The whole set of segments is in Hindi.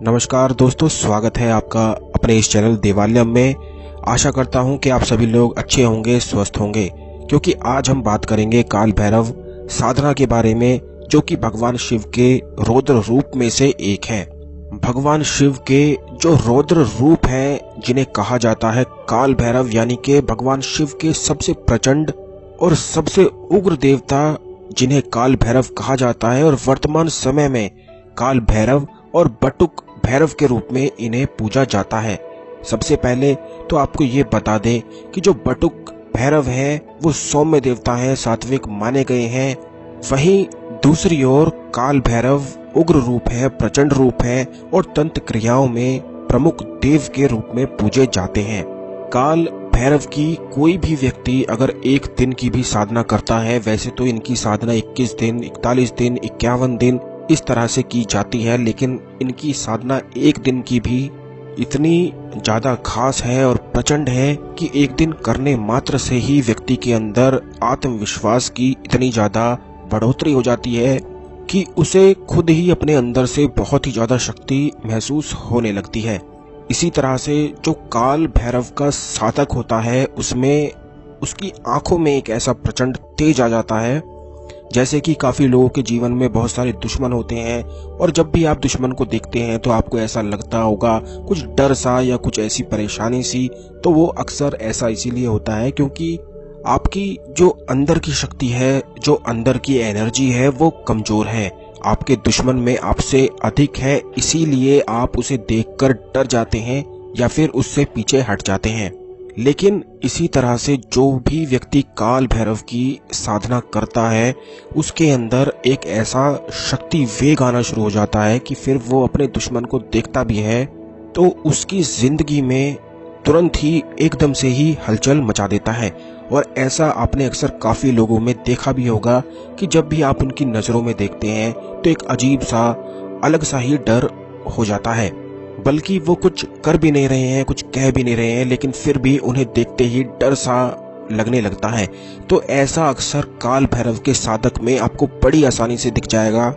नमस्कार दोस्तों, स्वागत है आपका अपने इस चैनल देवालयम में। आशा करता हूं कि आप सभी लोग अच्छे होंगे, स्वस्थ होंगे, क्योंकि आज हम बात करेंगे काल भैरव साधना के बारे में, जो कि भगवान शिव के रौद्र रूप में से एक है। भगवान शिव के जो रौद्र रूप हैं, जिन्हें कहा जाता है काल भैरव, यानी कि भगवान शिव के सबसे प्रचंड और सबसे उग्र देवता जिन्हें काल भैरव कहा जाता है, और वर्तमान समय में काल भैरव और बटुक भैरव के रूप में इन्हें पूजा जाता है। सबसे पहले तो आपको ये बता दें कि जो बटुक भैरव है वो सौम्य देवता है, सात्विक माने गए हैं। वहीं दूसरी ओर काल भैरव उग्र रूप है, प्रचंड रूप है और तंत्र क्रियाओं में प्रमुख देव के रूप में पूजे जाते हैं। काल भैरव की कोई भी व्यक्ति अगर एक दिन की भी साधना करता है, वैसे तो इनकी साधना 21 दिन, 41 दिन, 51 दिन इस तरह से की जाती है, लेकिन इनकी साधना एक दिन की भी इतनी ज्यादा खास है और प्रचंड है कि एक दिन करने मात्र से ही व्यक्ति के अंदर आत्मविश्वास की इतनी ज्यादा बढ़ोतरी हो जाती है कि उसे खुद ही अपने अंदर से बहुत ही ज्यादा शक्ति महसूस होने लगती है। इसी तरह से जो काल भैरव का साधक होता है, उसमें उसकी आंखों में एक ऐसा प्रचंड तेज आ जाता है, जैसे कि काफी लोगों के जीवन में बहुत सारे दुश्मन होते हैं, और जब भी आप दुश्मन को देखते हैं तो आपको ऐसा लगता होगा कुछ डर सा या कुछ ऐसी परेशानी सी। तो वो अक्सर ऐसा इसीलिए होता है क्योंकि आपकी जो अंदर की शक्ति है, जो अंदर की एनर्जी है, वो कमजोर है। आपके दुश्मन में आपसे अधिक है, इसीलिए आप उसे देखकर डर जाते हैं या फिर उससे पीछे हट जाते हैं। लेकिन इसी तरह से जो भी व्यक्ति काल भैरव की साधना करता है, उसके अंदर एक ऐसा शक्ति वेग आना शुरू हो जाता है कि फिर वो अपने दुश्मन को देखता भी है तो उसकी जिंदगी में तुरंत ही एकदम से ही हलचल मचा देता है। और ऐसा आपने अक्सर काफी लोगों में देखा भी होगा कि जब भी आप उनकी नजरों में देखते हैं तो एक अजीब सा, अलग सा ही डर हो जाता है। बल्कि वो कुछ कर भी नहीं रहे हैं, कुछ कह भी नहीं रहे हैं, लेकिन फिर भी उन्हें देखते ही डर सा लगने लगता है। तो ऐसा अक्सर काल भैरव के साधक में आपको बड़ी आसानी से दिख जाएगा।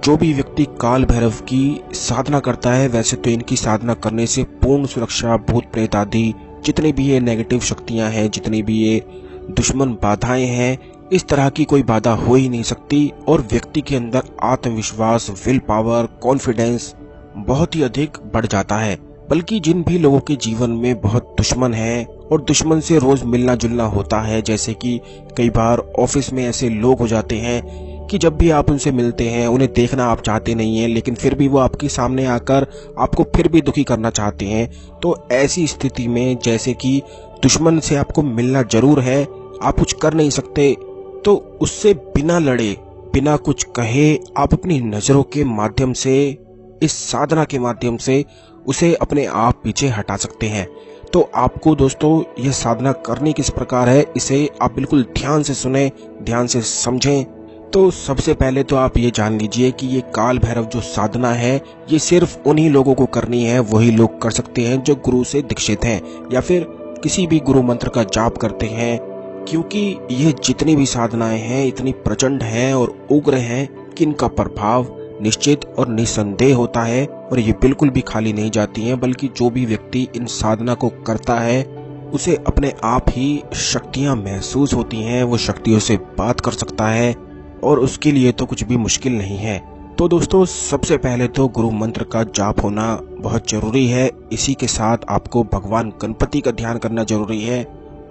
जो भी व्यक्ति काल भैरव की साधना करता है, वैसे तो इनकी साधना करने से पूर्ण सुरक्षा, भूत प्रेत आदि जितनी भी ये नेगेटिव शक्तियां हैं, जितनी भी ये दुश्मन बाधाएं हैं, इस तरह की कोई बाधा हो ही नहीं सकती। और व्यक्ति के अंदर आत्मविश्वास, विल पावर, कॉन्फिडेंस बहुत ही अधिक बढ़ जाता है। बल्कि जिन भी लोगों के जीवन में बहुत दुश्मन हैं और दुश्मन से रोज मिलना जुलना होता है, जैसे कि कई बार ऑफिस में ऐसे लोग हो जाते हैं कि जब भी आप उनसे मिलते हैं, उन्हें देखना आप चाहते नहीं हैं, लेकिन फिर भी वो आपके सामने आकर आपको फिर भी दुखी करना चाहते हैं। तो ऐसी स्थिति में जैसे कि दुश्मन से आपको मिलना जरूर है, आप कुछ कर नहीं सकते, तो उससे बिना लड़े, बिना कुछ कहे आप अपनी नजरों के माध्यम से, इस साधना के माध्यम से उसे अपने आप पीछे हटा सकते हैं। तो आपको दोस्तों यह साधना करनी किस प्रकार है, इसे आप बिल्कुल ध्यान से सुने, ध्यान से समझें। तो सबसे पहले तो आप ये जान लीजिए कि ये काल भैरव जो साधना है, ये सिर्फ उन्हीं लोगों को करनी है, वही लोग कर सकते हैं जो गुरु से दीक्षित हैं या फिर किसी भी गुरु मंत्र का जाप करते हैं। क्योंकि ये जितनी भी साधनाएं हैं इतनी प्रचंड हैं और उग्र हैं कि इनका प्रभाव निश्चित और निसंदेह होता है, और ये बिल्कुल भी खाली नहीं जाती हैं। बल्कि जो भी व्यक्ति इन साधना को करता है, उसे अपने आप ही शक्तियां महसूस होती हैं, वो शक्तियों से बात कर सकता है, और उसके लिए तो कुछ भी मुश्किल नहीं है। तो दोस्तों सबसे पहले तो गुरु मंत्र का जाप होना बहुत जरूरी है। इसी के साथ आपको भगवान गणपति का ध्यान करना जरूरी है।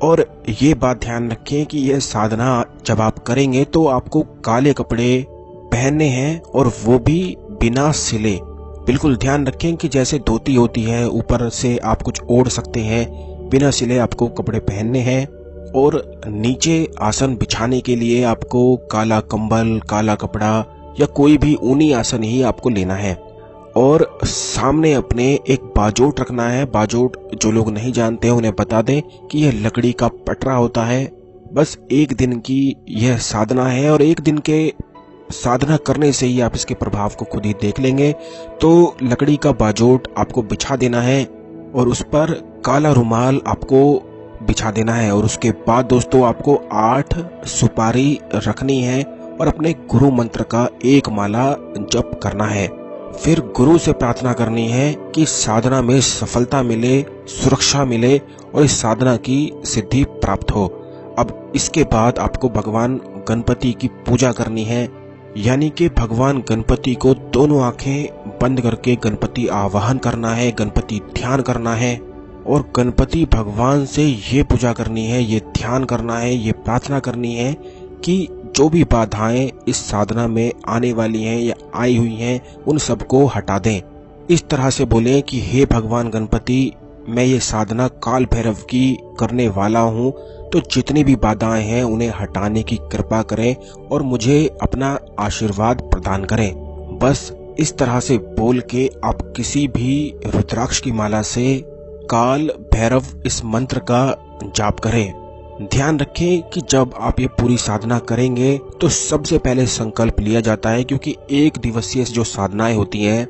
और ये बात ध्यान रखें कि यह साधना जब आप करेंगे तो आपको काले कपड़े पहनने हैं, और वो भी बिना सिले। बिल्कुल ध्यान रखें कि जैसे धोती होती है, ऊपर से आप कुछ ओढ़ सकते हैं, बिना सिले आपको कपड़े पहनने हैं। और नीचे आसन बिछाने के लिए आपको काला कंबल, काला कपड़ा या कोई भी ऊनी आसन ही आपको लेना है। और सामने अपने एक बाजोट रखना है। बाजोट जो लोग नहीं जानते हैं उन्हें बता दें कि यह लकड़ी का पटरा होता है। बस एक दिन की यह साधना है, और एक दिन के साधना करने से ही आप इसके प्रभाव को खुद ही देख लेंगे। तो लकड़ी का बाजोट आपको बिछा देना है, और उस पर काला रुमाल आपको बिछा देना है। और उसके बाद दोस्तों आपको 8 सुपारी रखनी है और अपने गुरु मंत्र का एक माला जप करना है। फिर गुरु से प्रार्थना करनी है कि साधना में सफलता मिले, सुरक्षा मिले और इस साधना की सिद्धि प्राप्त हो। अब इसके बाद आपको भगवान गणपति की पूजा करनी है, यानी कि भगवान गणपति को दोनों आंखें बंद करके गणपति आवाहन करना है, गणपति ध्यान करना है और गणपति भगवान से ये पूजा करनी है, ये ध्यान करना है, ये प्रार्थना करनी है कि जो भी बाधाएं इस साधना में आने वाली हैं या आई हुई हैं उन सबको हटा दें। इस तरह से बोलें कि हे भगवान गणपति, मैं ये साधना काल भैरव की करने वाला हूँ, तो जितनी भी बाधाएं हैं उन्हें हटाने की कृपा करें और मुझे अपना आशीर्वाद प्रदान करें। बस इस तरह से बोल के आप किसी भी रुद्राक्ष की माला से काल भैरव इस मंत्र का जाप करें। ध्यान रखें कि जब आप ये पूरी साधना करेंगे तो सबसे पहले संकल्प लिया जाता है, क्योंकि एक दिवसीय जो साधनाएं होती हैं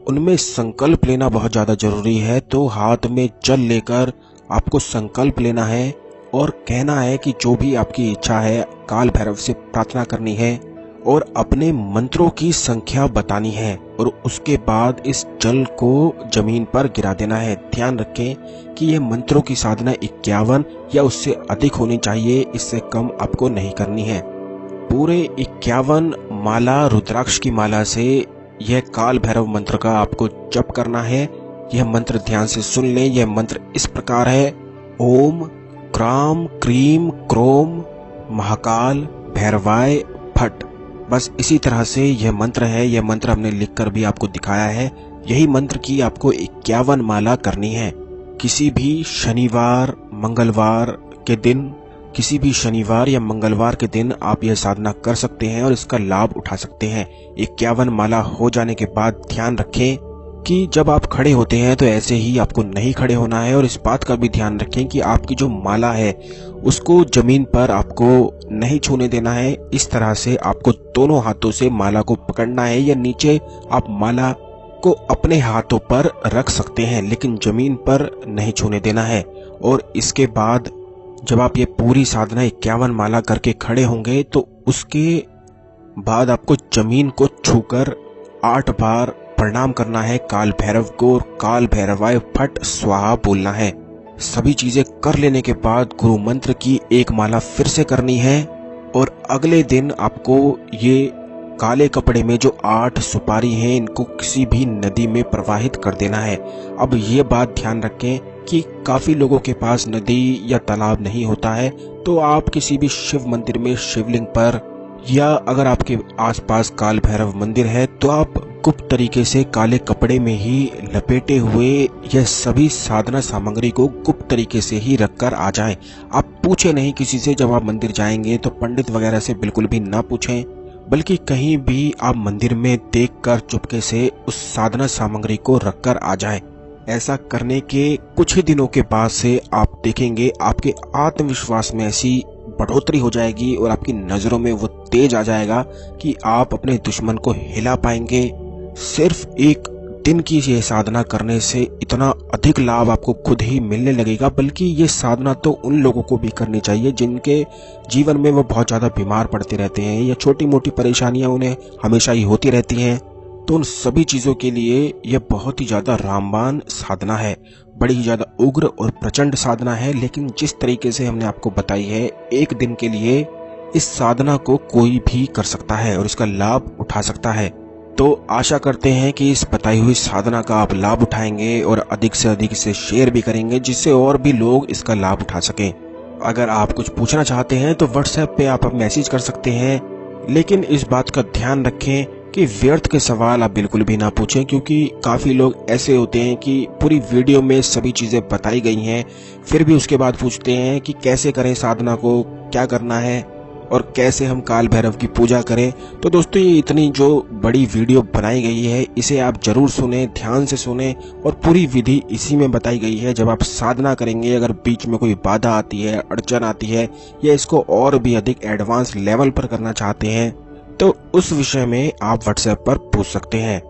उनमें संकल्प लेना बहुत ज्यादा जरूरी है। तो हाथ में जल लेकर आपको संकल्प लेना है और कहना है कि जो भी आपकी इच्छा है काल भैरव से प्रार्थना करनी है और अपने मंत्रों की संख्या बतानी है और उसके बाद इस जल को जमीन पर गिरा देना है। ध्यान रखें कि ये मंत्रों की साधना 51 या उससे अधिक होनी चाहिए, इससे कम आपको नहीं करनी है। पूरे 51 माला रुद्राक्ष की माला से यह काल भैरव मंत्र का आपको जप करना है। यह मंत्र ध्यान से सुन लें। यह मंत्र इस प्रकार है: ओम क्राम क्रीम क्रोम महाकाल भैरवाय फट। बस इसी तरह से यह मंत्र है। यह मंत्र हमने लिखकर भी आपको दिखाया है। यही मंत्र की आपको 51 माला करनी है। किसी भी शनिवार मंगलवार के दिन, किसी भी शनिवार या मंगलवार के दिन आप यह साधना कर सकते हैं और इसका लाभ उठा सकते हैं। 51 माला हो जाने के बाद ध्यान रखें कि जब आप खड़े होते हैं तो ऐसे ही आपको नहीं खड़े होना है और इस बात का भी ध्यान रखें कि आपकी जो माला है उसको जमीन पर आपको नहीं छूने देना है। इस तरह से आपको दोनों हाथों से माला को पकड़ना है या नीचे आप माला को अपने हाथों पर रख सकते हैं, लेकिन जमीन पर नहीं छूने देना है। और इसके बाद जब आप ये पूरी साधना 51 माला करके खड़े होंगे तो उसके बाद आपको जमीन को छूकर 8 बार प्रणाम करना है काल भैरव को और काल भैरवाय फट स्वाहा बोलना है। सभी चीजें कर लेने के बाद गुरु मंत्र की एक माला फिर से करनी है और अगले दिन आपको ये काले कपड़े में जो 8 सुपारी हैं इनको किसी भी नदी में प्रवाहित कर देना है। अब ये बात ध्यान रखें कि काफी लोगों के पास नदी या तालाब नहीं होता है, तो आप किसी भी शिव मंदिर में शिवलिंग पर या अगर आपके आसपास काल भैरव मंदिर है तो आप गुप्त तरीके से काले कपड़े में ही लपेटे हुए यह सभी साधना सामग्री को गुप्त तरीके से ही रखकर आ जाएं। आप पूछे नहीं किसी से। जब आप मंदिर जाएंगे तो पंडित वगैरह से बिल्कुल भी ना पूछें, बल्कि कहीं भी आप मंदिर में देखकर चुपके से उस साधना सामग्री को रखकर आ जाएं। ऐसा करने के कुछ ही दिनों के बाद से आप देखेंगे आपके आत्मविश्वास में ऐसी बढ़ोतरी हो जाएगी और आपकी नजरों में वो तेज आ जाएगा कि आप अपने दुश्मन को हिला पाएंगे। सिर्फ एक दिन की ये साधना करने से इतना अधिक लाभ आपको खुद ही मिलने लगेगा। बल्कि ये साधना तो उन लोगों को भी करनी चाहिए जिनके जीवन में वो बहुत ज्यादा बीमार पड़ते रहते हैं या छोटी मोटी परेशानियां उन्हें हमेशा ही होती रहती हैं। तो उन सभी चीजों के लिए यह बहुत ही ज्यादा रामबाण साधना है, बड़ी ही ज्यादा उग्र और प्रचंड साधना है। लेकिन जिस तरीके से हमने आपको बताई है, एक दिन के लिए इस साधना को कोई भी कर सकता है और इसका लाभ उठा सकता है। तो आशा करते हैं कि इस बताई हुई साधना का आप लाभ उठाएंगे और अधिक से अधिक इसे शेयर भी करेंगे, जिससे और भी लोग इसका लाभ उठा सकें। अगर आप कुछ पूछना चाहते हैं तो व्हाट्सएप पे आप मैसेज कर सकते हैं, लेकिन इस बात का ध्यान रखें कि व्यर्थ के सवाल आप बिल्कुल भी ना पूछें, क्योंकि काफी लोग ऐसे होते हैं कि पूरी वीडियो में सभी चीजें बताई गई हैं, फिर भी उसके बाद पूछते हैं कि कैसे करें साधना को, क्या करना है और कैसे हम काल भैरव की पूजा करें। तो दोस्तों, ये इतनी जो बड़ी वीडियो बनाई गई है इसे आप जरूर सुने, ध्यान से सुने और पूरी विधि इसी में बताई गई है। जब आप साधना करेंगे, अगर बीच में कोई बाधा आती है, अड़चन आती है या इसको और भी अधिक एडवांस लेवल पर करना चाहते हैं तो उस विषय में आप व्हाट्सएप पर पूछ सकते हैं।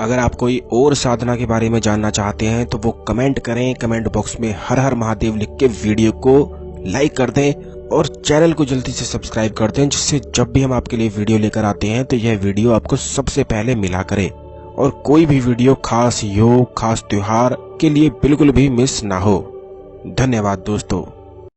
अगर आप कोई और साधना के बारे में जानना चाहते हैं तो वो कमेंट करें, कमेंट बॉक्स में हर हर महादेव लिख के वीडियो को लाइक कर दें और चैनल को जल्दी से सब्सक्राइब कर दें, जिससे जब भी हम आपके लिए वीडियो लेकर आते हैं तो यह वीडियो आपको सबसे पहले मिला करे। और कोई भी वीडियो खास योग खास त्योहार के लिए बिल्कुल भी मिस ना हो। धन्यवाद दोस्तों।